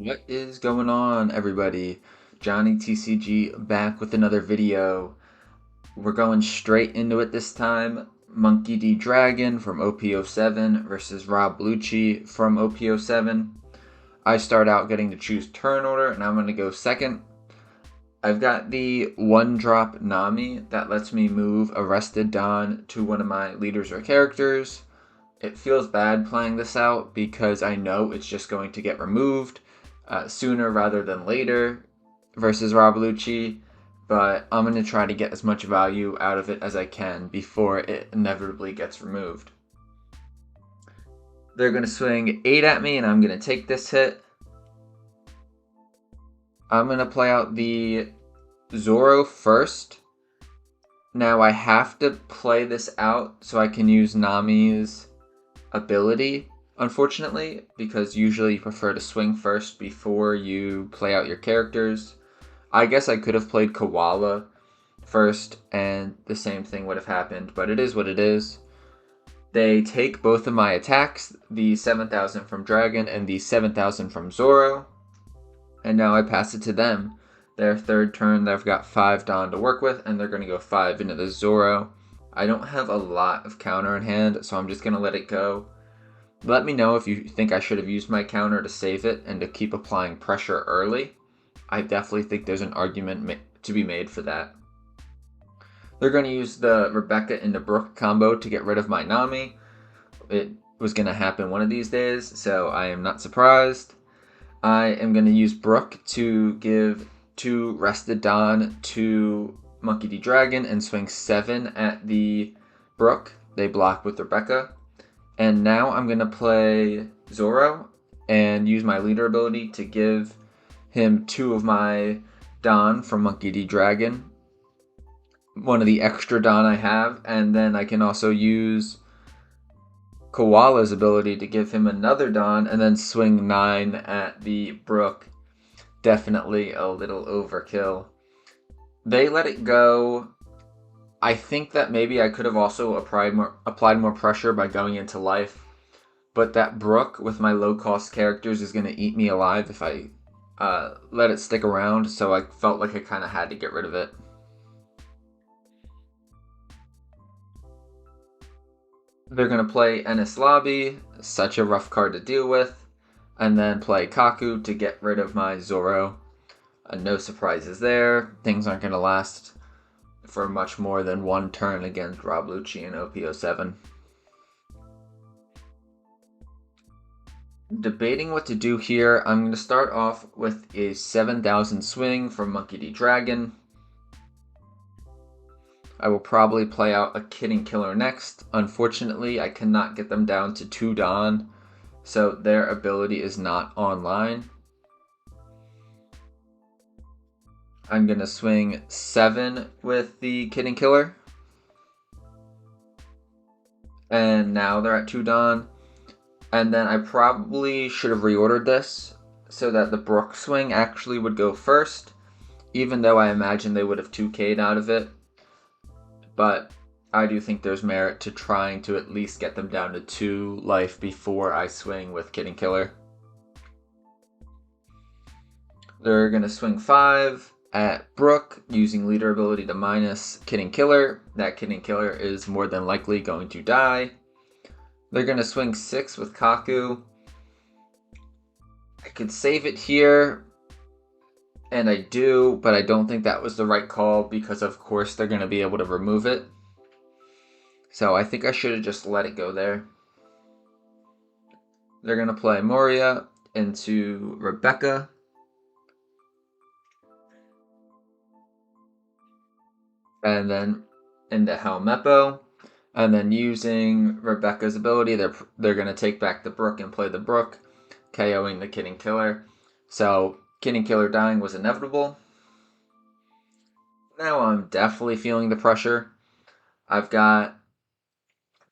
What is going on, everybody? Johnny TCG back with another video. We're going straight into it this time. Monkey D. Dragon from OP07 versus Rob Lucci from OP07. I start out getting to choose turn order, and I'm going to go second. I've got the one drop Nami that lets me move Arrested Dawn to one of my leaders or characters. It feels bad playing this out because I know it's just going to get removed sooner rather than later versus Rob Lucci, but I'm going to try to get as much value out of it as I can before it inevitably gets removed. They're going to swing 8 at me, and I'm going to take this hit. I'm going to play out the Zoro first. Now I have to play this out so I can use Nami's ability, unfortunately, because usually you prefer to swing first before you play out your characters. I guess I could have played Koala first and the same thing would have happened, but it is what it is. They take both of my attacks, the 7,000 from Dragon and the 7,000 from Zoro, and now I pass it to them. Their third turn, they've got 5 Dawn to work with, and they're going to go 5 into the Zoro. I don't have a lot of counter in hand, so I'm just going to let it go. Let me know if you think I should have used my counter to save it and to keep applying pressure early. I definitely think there's an argument to be made for that. They're going to use the Rebecca into Brook combo to get rid of my Nami. It was going to happen one of these days, so I am not surprised. I am going to use Brook to give 2 Rested Dawn to Monkey D. Dragon and swing 7 at the Brook. They block with Rebecca. And now I'm going to play Zoro and use my leader ability to give him 2 of my Dawn from Monkey D. Dragon. One of the extra Dawn I have. And then I can also use Koala's ability to give him another Dawn and then swing 9 at the Brook. Definitely a little overkill. They let it go. I think that maybe I could have also applied more pressure by going into life, but that Brook with my low-cost characters is going to eat me alive if I let it stick around, so I felt like I kind of had to get rid of it. They're going to play Ennis Lobby, such a rough card to deal with, and then play Kaku to get rid of my Zoro. No surprises there. Things aren't going to last for much more than one turn against Rob Lucci and OP07. Debating what to do here, I'm going to start off with a 7,000 swing from Monkey D. Dragon. I will probably play out a Kidding Killer next. Unfortunately, I cannot get them down to 2 Dawn, so their ability is not online. I'm going to swing 7 with the Kidding Killer. And now they're at 2 Dawn. And then I probably should have reordered this so that the Brook swing actually would go first, even though I imagine they would have 2K'd out of it. But I do think there's merit to trying to at least get them down to 2 life before I swing with Kidding Killer. They're going to swing 5 at Brook using leader ability to minus Kidding Killer. That Kidding Killer is more than likely going to die. They're going to swing 6 with Kaku. I could save it here, and I do, but I don't think that was the right call because of course they're going to be able to remove it. So I think I should have just let it go there. They're going to play Moria into Rebecca. And then into Helmeppo. And then using Rebecca's ability, they're going to take back the Brook and play the Brook, KOing the Kidding Killer. So Kidding Killer dying was inevitable. Now I'm definitely feeling the pressure. I've got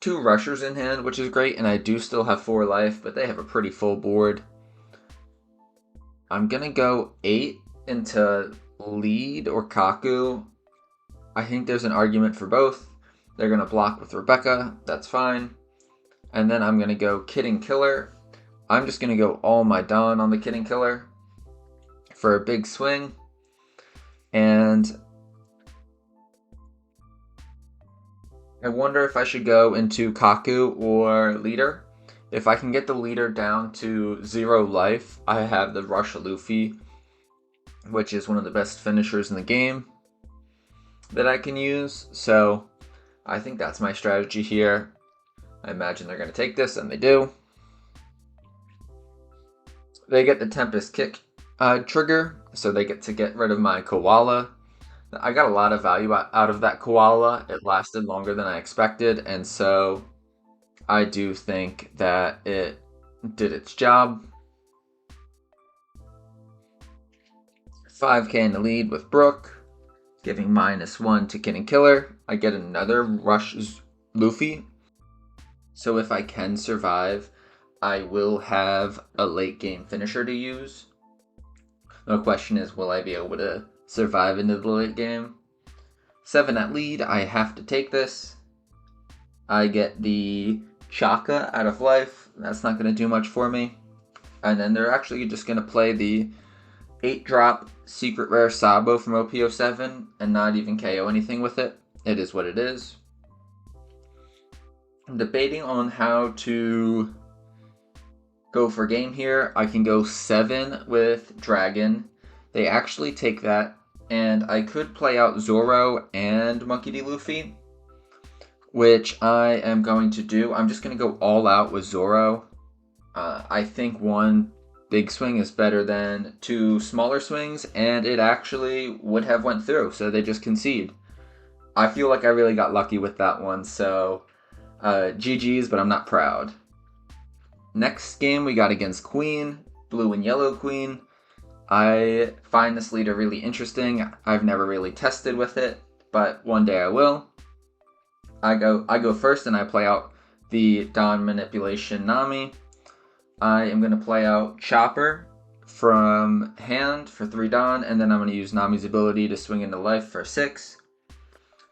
2 rushers in hand, which is great, and I do still have 4 life, but they have a pretty full board. I'm going to go 8 into lead or Kaku. I think there's an argument for both. They're going to block with Rebecca. That's fine. And then I'm going to go Kidding Killer. I'm just going to go all my Dawn on the Kidding Killer. for a big swing. And I wonder if I should go into Kaku or leader. If I can get the leader down to 0 life, I have the Rush Luffy, which is one of the best finishers in the game that I can use. So I think that's my strategy here. I imagine they're going to take this, and they do. They get the Tempest Kick trigger, so they get to get rid of my Koala. I got a lot of value out of that Koala. It lasted longer than I expected, and so I do think that it did its job. 5k in the lead with Brook, giving -1 to Kid and Killer. I get another Rush Luffy. So if I can survive, I will have a late game finisher to use. The question is, will I be able to survive into the late game? 7 at lead, I have to take this. I get the Chaka out of life. That's not going to do much for me. And then they're actually just going to play the 8-drop Secret Rare Sabo from OP07 and not even KO anything with it. It is what it is. I'm debating on how to go for game here. I can go 7 with Dragon. They actually take that, and I could play out Zoro and Monkey D. Luffy, which I am going to do. I'm just going to go all out with Zoro. I think 1 big swing is better than 2 smaller swings, and it actually would have went through, so they just concede. I feel like I really got lucky with that one, so GG's, but I'm not proud. Next game we got against Queen, Blue and Yellow Queen. I find this leader really interesting. I've never really tested with it, but one day I will. I go first and I play out the Dawn Manipulation Nami. I am going to play out Chopper from hand for 3 Dawn, and then I'm going to use Nami's ability to swing into life for 6.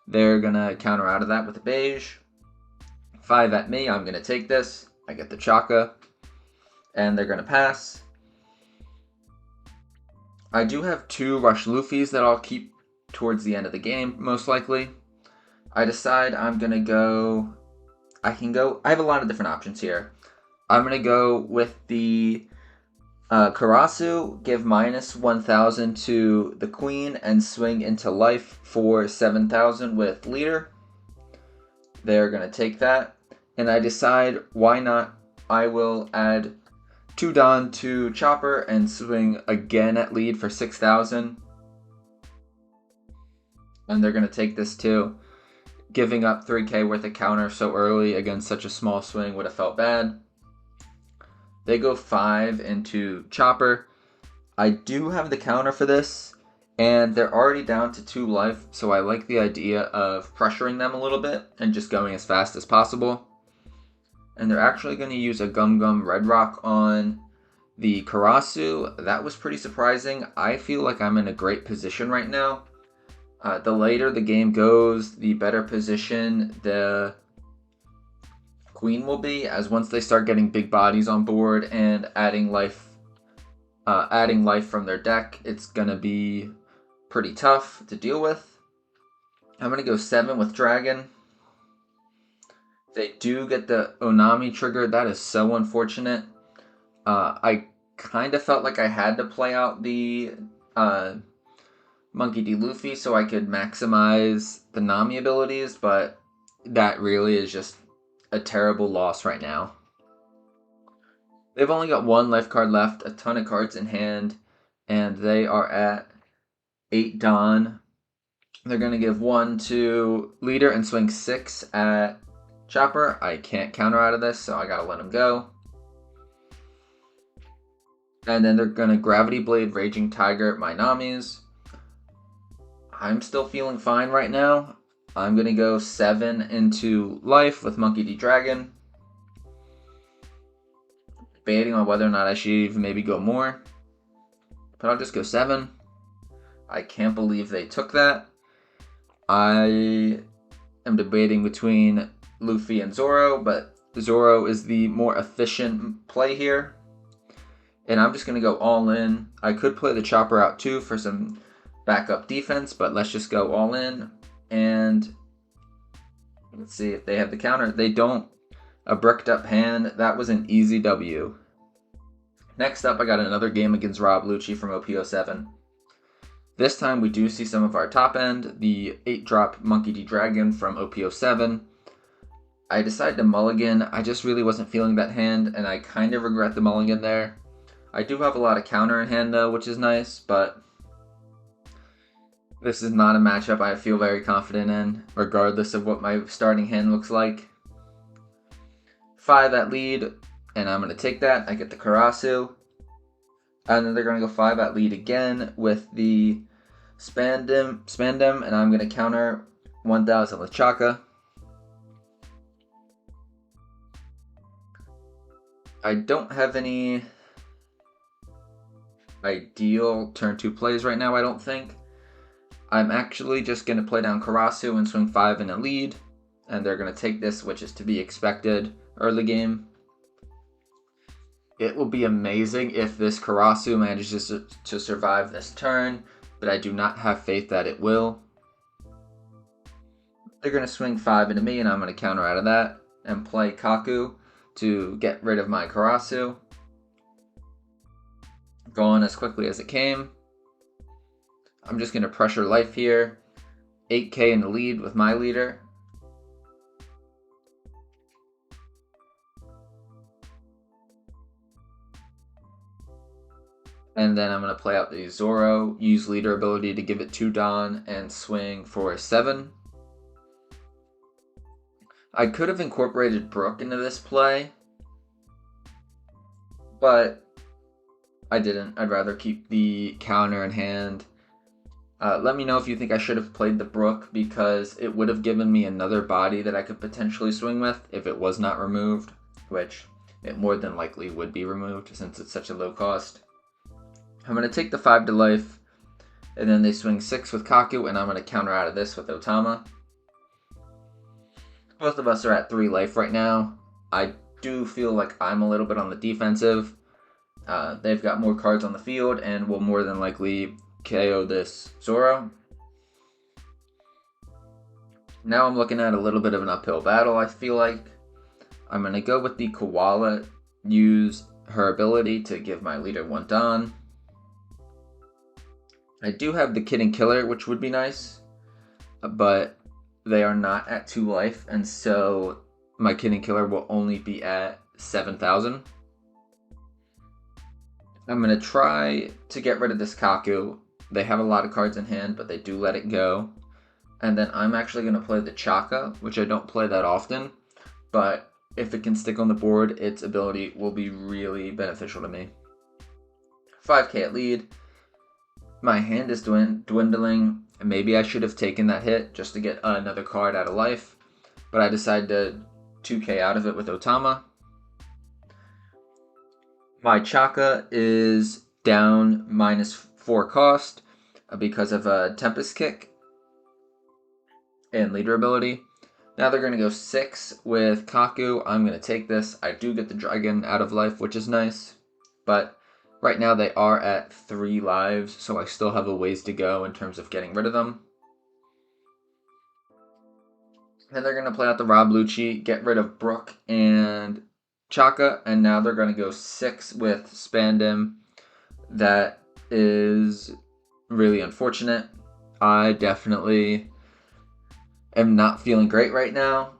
They're going to counter out of that with a beige. 5 at me, I'm going to take this. I get the Chaka, and they're going to pass. I do have 2 Rush Luffys that I'll keep towards the end of the game, most likely. I decide I'm going to go... I have a lot of different options here. I'm going to go with the Karasu, give -1000 to the Queen, and swing into life for 7000 with leader. They're going to take that. And I decide, why not? I will add 2 Dawn to Chopper and swing again at lead for 6000. And they're going to take this too. Giving up 3k worth of counter so early against such a small swing would have felt bad. They go 5 into Chopper. I do have the counter for this, and they're already down to 2 life, so I like the idea of pressuring them a little bit and just going as fast as possible. And they're actually going to use a Gum Gum Red Rock on the Karasu. That was pretty surprising. I feel like I'm in a great position right now. The later the game goes, the better position the Queen will be, as once they start getting big bodies on board and adding life from their deck, it's going to be pretty tough to deal with. I'm going to go 7 with Dragon. They do get the Onami trigger. That is so unfortunate. I kind of felt like I had to play out the Monkey D. Luffy so I could maximize the Nami abilities, but that really is just a terrible loss right now. They've only got 1 life card left, a ton of cards in hand, and they are at 8 Dawn. They're going to give 1 to leader and swing 6 at Chopper. I can't counter out of this, so I gotta let him go. And then they're gonna Gravity Blade, Raging Tiger, my Namis. I'm still feeling fine right now. I'm gonna go 7 into life with Monkey D. Dragon. Debating on whether or not I should even maybe go more, but I'll just go 7. I can't believe they took that. I am debating between Luffy and Zoro, but Zoro is the more efficient play here. And I'm just going to go all in. I could play the chopper out too for some backup defense, but let's just go all in. And let's see if they have the counter. They don't. A bricked up hand. That was an easy W. Next up, I got another game against Rob Lucci from OP07. This time we do see some of our top end, the 8-drop Monkey D Dragon from OP07. I decided to mulligan. I just really wasn't feeling that hand, and I kind of regret the mulligan there. I do have a lot of counter in hand though, which is nice, but this is not a matchup I feel very confident in, regardless of what my starting hand looks like. 5 at lead, and I'm going to take that. I get the Karasu. And then they're going to go 5 at lead again with the Spandem, and I'm going to counter 1000 with Chaka. I don't have any ideal turn 2 plays right now, I don't think. I'm actually just going to play down Karasu and swing 5 in a lead, and they're going to take this, which is to be expected early game. It will be amazing if this Karasu manages to survive this turn, but I do not have faith that it will. They're going to swing 5 into me, and I'm going to counter out of that and play Kaku to get rid of my Karasu. Gone as quickly as it came. I'm just going to pressure life here. 8k in the lead with my leader. And then I'm going to play out the Zoro, use leader ability to give it to Don, and swing for a 7. I could have incorporated Brook into this play, but I didn't. I'd rather keep the counter in hand. Let me know if you think I should have played the Brook, because it would have given me another body that I could potentially swing with if it was not removed, which it more than likely would be removed since it's such a low cost. I'm going to take the 5 to life, and then they swing 6 with Kaku, and I'm going to counter out of this with Otama. Both of us are at 3 life right now. I do feel like I'm a little bit on the defensive. They've got more cards on the field and will more than likely KO this Zoro. Now I'm looking at a little bit of an uphill battle, I feel like. I'm going to go with the Koala, use her ability to give my leader 1 Don. I do have the Kid and Killer, which would be nice, but they are not at 2 life, and so my Kid and Killer will only be at 7,000. I'm going to try to get rid of this Kaku. They have a lot of cards in hand, but they do let it go. And then I'm actually going to play the Chaka, which I don't play that often, but if it can stick on the board, its ability will be really beneficial to me. 5k at lead. My hand is dwindling. Maybe I should have taken that hit just to get another card out of life, but I decided to 2k out of it with Otama. My Chaka is down -4 cost because of a Tempest Kick and leader ability. Now they're going to go 6 with Kaku. I'm going to take this. I do get the dragon out of life, which is nice, but right now they are at 3 lives, so I still have a ways to go in terms of getting rid of them. Then they're going to play out the Rob Lucci, get rid of Brook and Chaka, and now they're going to go 6 with Spandem. That is really unfortunate. I definitely am not feeling great right now.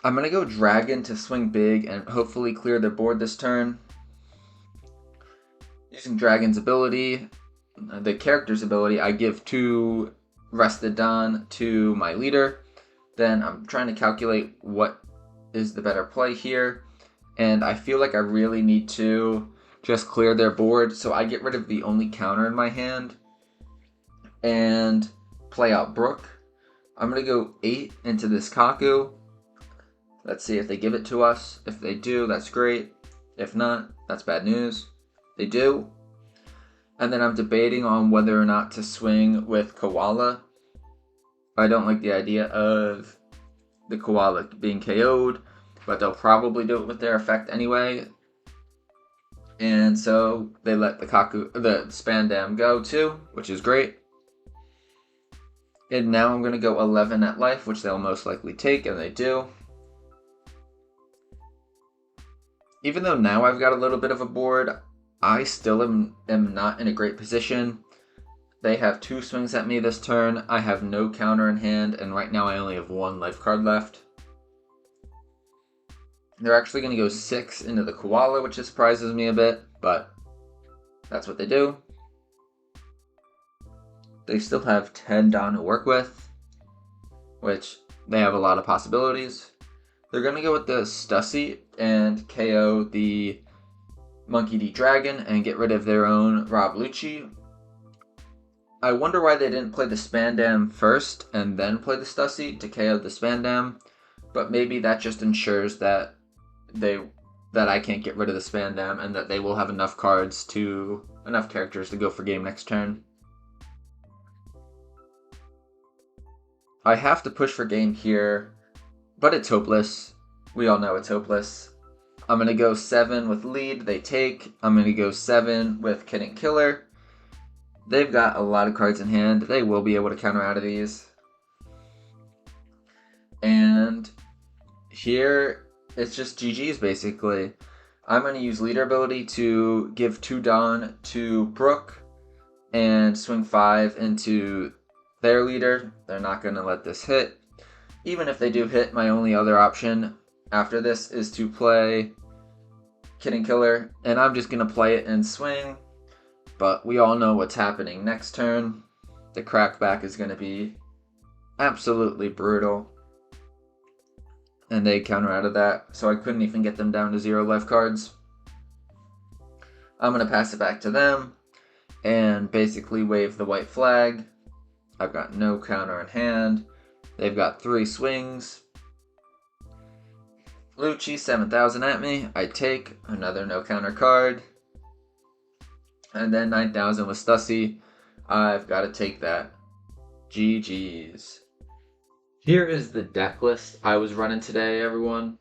I'm going to go Dragon to swing big and hopefully clear their board this turn. Using Dragon's ability, the character's ability, I give 2 Rested Don to my leader. Then I'm trying to calculate what is the better play here. And I feel like I really need to just clear their board. So I get rid of the only counter in my hand and play out Brook. I'm going to go 8 into this Kaku. Let's see if they give it to us. If they do, that's great. If not, that's bad news. They do. And then I'm debating on whether or not to swing with Koala. I don't like the idea of the Koala being KO'd, but they'll probably do it with their effect anyway. And so they let the Spandam go too, which is great. And now I'm going to go 11 at life, which they'll most likely take, and they do. Even though now I've got a little bit of a board, I still am not in a great position. They have 2 swings at me this turn. I have no counter in hand, and right now I only have 1 life card left. They're actually going to go 6 into the Koala, which surprises me a bit, but that's what they do. They still have 10 Don to work with, which they have a lot of possibilities. They're going to go with the Stussy and KO the Monkey D. Dragon and get rid of their own Rob Lucci. I wonder why they didn't play the Spandam first and then play the Stussy to KO the Spandam, but maybe that just ensures that I can't get rid of the Spandam and that they will have enough characters to go for game next turn. I have to push for game here, but it's hopeless. We all know it's hopeless. I'm going to go 7 with lead, they take. I'm going to go 7 with Kid and Killer. They've got a lot of cards in hand. They will be able to counter out of these. And here, it's just GG's basically. I'm going to use leader ability to give 2 Dawn to Brooke and swing 5 into their leader. They're not going to let this hit. Even if they do hit, my only other option after this is to play Kid and Killer, and I'm just going to play it and swing. But we all know what's happening next turn. The crackback is going to be absolutely brutal. And they counter out of that, so I couldn't even get them down to 0 life cards. I'm going to pass it back to them and basically wave the white flag. I've got no counter in hand. They've got 3 swings. Lucci, 7,000 at me. I take another no counter card. And then 9,000 with Stussy. I've got to take that. GG's. Here is the deck list I was running today, everyone.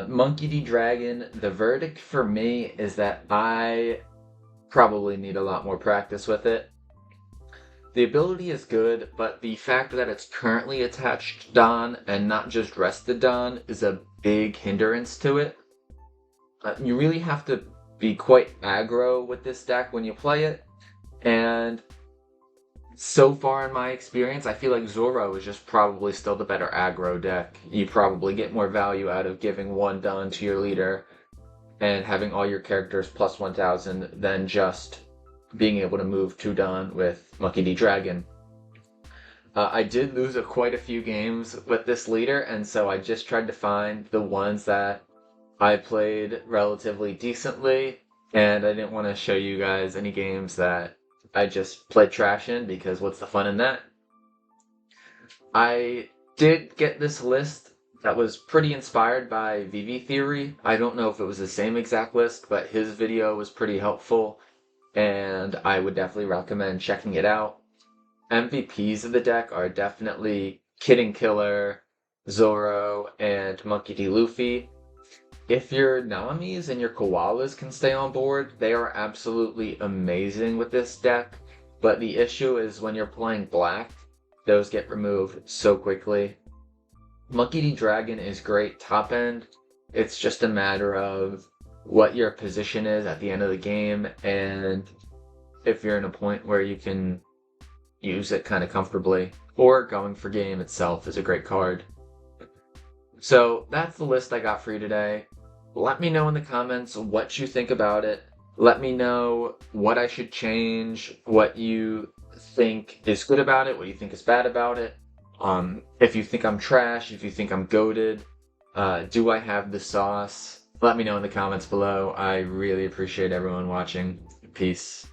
Monkey D. Dragon, the verdict for me is that I probably need a lot more practice with it. The ability is good, but the fact that it's currently attached to Don and not just rested Don is a big hindrance to it. You really have to be quite aggro with this deck when you play it, and so far in my experience, I feel like Zoro is just probably still the better aggro deck. You probably get more value out of giving 1 Don to your leader and having all your characters plus 1,000 than just being able to move 2 Don with Monkey D. Dragon. I did lose quite a few games with this leader, and so I just tried to find the ones that I played relatively decently, and I didn't want to show you guys any games that I just played trash in, because what's the fun in that? I did get this list that was pretty inspired by VV Theory. I don't know if it was the same exact list, but his video was pretty helpful, and I would definitely recommend checking it out. MVPs of the deck are definitely Kid and Killer, Zoro, and Monkey D. Luffy. If your Namis and your Koalas can stay on board, they are absolutely amazing with this deck, but the issue is when you're playing black, those get removed so quickly. Monkey D. Dragon is great top end. It's just a matter of what your position is at the end of the game, and if you're in a point where you can use it kind of comfortably, or going for game itself is a great card. So that's the list I got for you today. Let me know in the comments what you think about it. Let me know what I should change, what you think is good about it, what you think is bad about it. If you think I'm trash, if you think I'm goated, do I have the sauce? Let me know in the comments below. I really appreciate everyone watching. Peace.